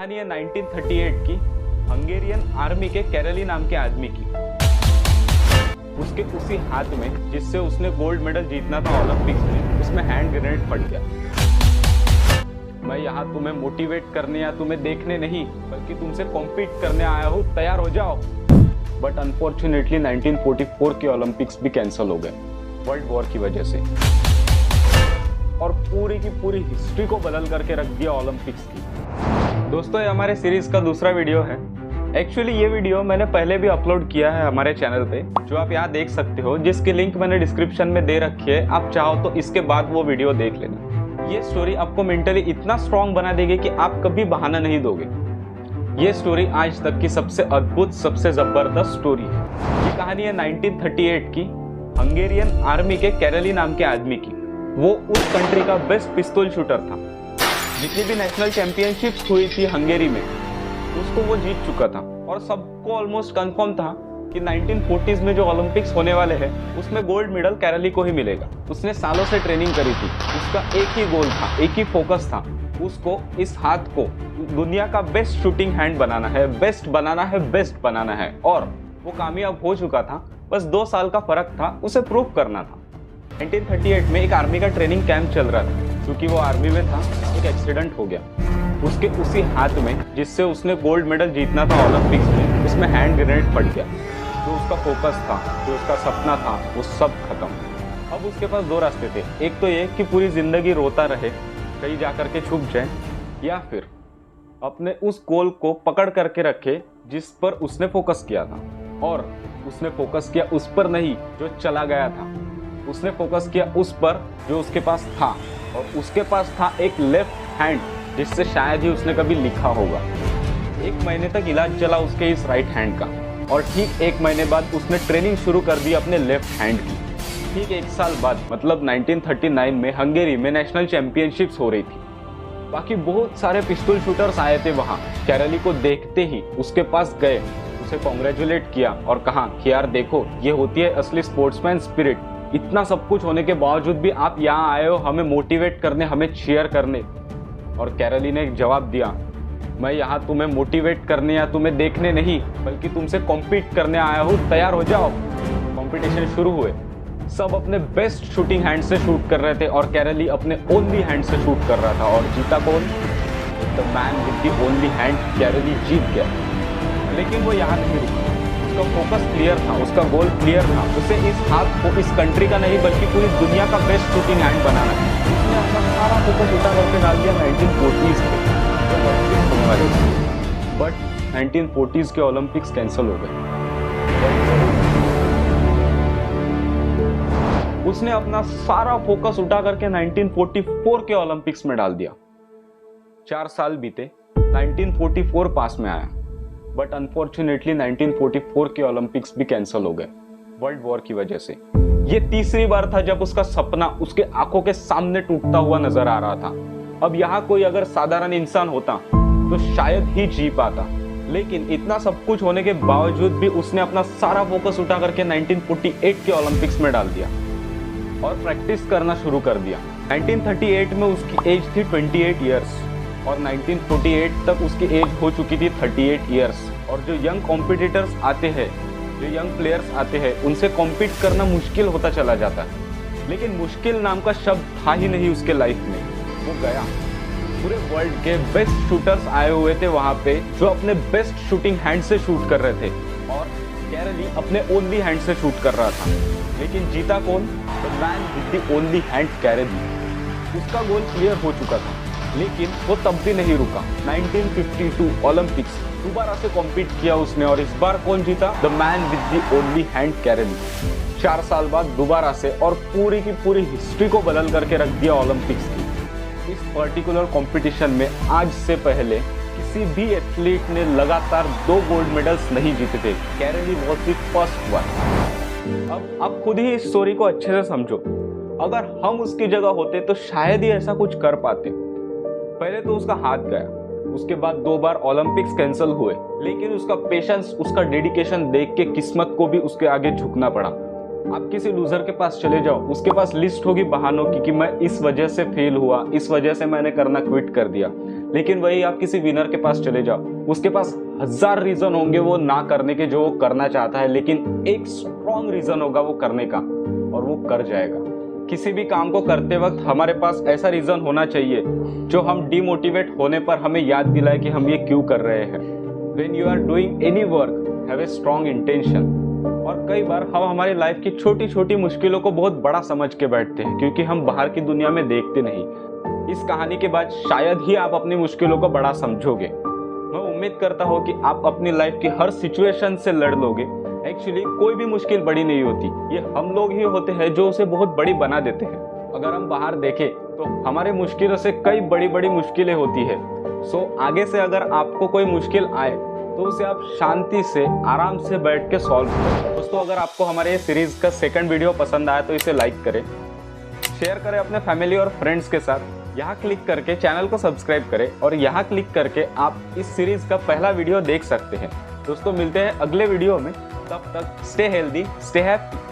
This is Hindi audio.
कहानी है 1938 की हंगेरियन आर्मी के कैरली नाम के आदमी की। उसके उसी हाथ में जिससे उसने गोल्ड मेडल जीतना था ओलंपिक्स में, उसमें हैंड ग्रेनेड फट गया। मैं यहाँ तुम्हें मोटिवेट करने या तुम्हें देखने नहीं बल्कि तुमसे कॉम्पीट करने आया हूँ, तैयार हो जाओ। बट अनफॉर्चुनेटली 1944 के ओलंपिक्स भी कैंसिल हो गए वर्ल्ड वॉर की वजह से, और पूरी की पूरी हिस्ट्री को बदल करके रख दिया ओलंपिक्स की। दोस्तों, ये हमारे सीरीज का दूसरा वीडियो है। एक्चुअली ये वीडियो मैंने पहले भी अपलोड किया है हमारे चैनल पे, जो आप यहाँ देख सकते हो, जिसकी लिंक मैंने डिस्क्रिप्शन में दे रखी है। आप चाहो तो इसके बाद वो वीडियो देख लेना। ये स्टोरी आपको मेंटली इतना स्ट्रांग बना देगी कि आप कभी बहाना नहीं दोगे। ये स्टोरी आज तक की सबसे अद्भुत, सबसे जबरदस्त स्टोरी है। ये कहानी है 1938 की हंगेरियन आर्मी के कैरली नाम के आदमी की। वो उस कंट्री का बेस्ट पिस्तौल शूटर था। जितनी भी नेशनल चैंपियनशिप्स हुई थी हंगेरी में, उसको वो जीत चुका था, और सबको ऑलमोस्ट कंफर्म था कि 1940s में जो ओलंपिक्स होने वाले हैं उसमें गोल्ड मेडल कैरली को ही मिलेगा। उसने सालों से ट्रेनिंग करी थी। उसका एक ही गोल था, एक ही फोकस था, उसको इस हाथ को दुनिया का बेस्ट शूटिंग हैंड बनाना है, बेस्ट बनाना है, बेस्ट बनाना है। और वो कामयाब हो चुका था। बस 2 साल का फर्क था, उसे प्रूव करना था। 1938 में एक आर्मी का ट्रेनिंग कैंप चल रहा था। क्योंकि वो आर्मी में था, एक एक्सीडेंट हो गया। उसके उसी हाथ में जिससे उसने गोल्ड मेडल जीतना था ओलंपिक्स में, उसमें हैंड ग्रेनेड फट गया। जो उसका फोकस था, जो उसका सपना था, वो सब खत्म। अब उसके पास 2 रास्ते थे। एक तो ये कि पूरी जिंदगी रोता रहे, कहीं जाकर के छुप जाए, या फिर अपने उस गोल को पकड़ करके रखे जिस पर उसने फोकस किया था। और उसने फोकस किया उस पर नहीं जो चला गया था, उसने फोकस किया उस पर जो उसके पास था। और उसके पास था एक लेफ्ट हैंड जिससे शायद ही उसने कभी लिखा होगा। 1 महीने तक इलाज चला उसके इस राइट हैंड का, और ठीक 1 महीने बाद उसने ट्रेनिंग शुरू कर दी अपने लेफ्ट हैंड की। ठीक 1 साल बाद, मतलब 1939 में हंगेरी में नेशनल चैंपियनशिप्स हो रही थी। बाकी बहुत सारे पिस्तौल शूटर्स आए थे वहाँ। कैरली को देखते ही उसके पास गए, उसे कॉन्ग्रेचुलेट किया और कहा कि यार देखो, ये होती है असली स्पोर्ट्समैन स्पिरिट। इतना सब कुछ होने के बावजूद भी आप यहाँ आए हो हमें मोटिवेट करने, हमें चीयर करने। और कैरली ने एक जवाब दिया, मैं यहाँ तुम्हें मोटिवेट करने या तुम्हें देखने नहीं बल्कि तुमसे कॉम्पीट करने आया हूँ, तैयार हो जाओ। कंपटीशन शुरू हुए। सब अपने बेस्ट शूटिंग हैंड से शूट कर रहे थे और कैरली अपने ओनली हैंड से शूट कर रहा था। और जीता कौन? The man with the only hand, कैरली जीत गया। लेकिन वो यहाँ नहीं रुका। उसका फोकस क्लियर था, उसका गोल क्लियर था। उसे इस हाथ को इस कंट्री का नहीं बल्कि पूरी दुनिया का बेस्ट शूटिंग हैंड बनाना है। उसने अपना सारा फोकस उठा करके डाल दिया 1940s पे, जो ओलंपिक्स होने वाले थे। बट 1940s के ओलंपिक्स कैंसिल हो गए। उसने अपना सारा फोकस उठा करके 1944 के ओलंपिक्स में डाल दिया। 4 साल बीते, 1944 पास में आया। बट अनफॉर्चुनेटली 1944 के ओलंपिक्स भी कैंसिल हो गए वर्ल्ड वॉर की वजह से। ये तीसरी बार था जब उसका सपना उसके आंखों के सामने टूटता हुआ नजर आ रहा था। अब यहाँ कोई अगर साधारण इंसान होता तो शायद ही जी पाता। लेकिन इतना सब कुछ होने के बावजूद भी उसने अपना सारा फोकस उठा करके 1948 के ओलंपिक्स में डाल दिया और प्रैक्टिस करना शुरू कर दिया। 1938 में उसकी एज थी 28 ईयर्स और 1948 तक उसकी एज हो चुकी थी 38 ईयर्स। और जो यंग कॉम्पिटिटर्स आते हैं, जो यंग प्लेयर्स आते हैं, उनसे कॉम्पीट करना मुश्किल होता चला जाता है। लेकिन मुश्किल नाम का शब्द था ही नहीं उसके लाइफ में। वो गया। पूरे वर्ल्ड के बेस्ट शूटर्स आए हुए थे वहाँ पे, जो अपने बेस्ट शूटिंग हैंड से शूट कर रहे थे। और कैरली अपने ओनली हैंड से शूट कर रहा था। लेकिन जीता कौन? The man with the only hand, कैरली। उसका गोल क्लियर हो चुका था, लेकिन वो तब भी नहीं रुका। 1952 ओलंपिक्स दोबारा से कॉम्पीट किया उसने, और इस बार कौन जीता? The man with the only hand, कैरली। 4 साल बाद दोबारा से, और पूरी की पूरी हिस्ट्री को बदल करके रख दिया ओलंपिक्स की। इस पर्टिकुलर कंपटीशन में आज से पहले किसी भी एथलीट ने लगातार 2 गोल्ड मेडल्स नहीं जीते थे। Kairali was the first one. अब आप खुद ही इस स्टोरी को अच्छे से समझो। अगर हम उसकी जगह होते तो शायद ही ऐसा कुछ कर पाते। पहले तो उसका हाथ गया, उसके बाद 2 बार ओलंपिक्स कैंसिल हुए, लेकिन उसका पेशेंस, उसका डेडिकेशन देख के किस्मत को भी उसके आगे झुकना पड़ा। आप किसी लूजर के पास चले जाओ, उसके पास लिस्ट होगी बहानों की कि मैं इस वजह से फेल हुआ, इस वजह से मैंने करना क्विट कर दिया। लेकिन वही आप किसी विनर के पास चले जाओ, उसके पास 1000 रीजन होंगे वो ना करने के जो वो करना चाहता है, लेकिन एक स्ट्रॉन्ग रीजन होगा वो करने का और वो कर जाएगा। किसी भी काम को करते वक्त हमारे पास ऐसा रीजन होना चाहिए जो हम डिमोटिवेट होने पर हमें याद दिलाए कि हम ये क्यों कर रहे हैं। When you are doing any work, have a strong intention। और कई बार हम हमारी लाइफ की छोटी छोटी मुश्किलों को बहुत बड़ा समझ के बैठते हैं क्योंकि हम बाहर की दुनिया में देखते नहीं। इस कहानी के बाद शायद ही आप अपनी मुश्किलों को बड़ा समझोगे। मैं उम्मीद करता हूँ कि आप अपनी लाइफ की हर सिचुएशन से लड़ लोगे। एक्चुअली कोई भी मुश्किल बड़ी नहीं होती, ये हम लोग ही होते हैं जो उसे बहुत बड़ी बना देते हैं। अगर हम बाहर देखें तो हमारे मुश्किलों से कई बड़ी बड़ी मुश्किलें होती है। सो आगे से अगर आपको कोई मुश्किल आए तो उसे आप शांति से आराम से बैठ के सॉल्व करें। दोस्तों, अगर आपको हमारे सीरीज का सेकंड वीडियो पसंद आया तो इसे लाइक करें, शेयर करें अपने फैमिली और फ्रेंड्स के साथ। यहाँ क्लिक करके चैनल को सब्सक्राइब करें और यहाँ क्लिक करके आप इस सीरीज का पहला वीडियो देख सकते हैं। दोस्तों, मिलते हैं अगले वीडियो में। तब तक स्टे हेल्दी, स्टे हैप्पी।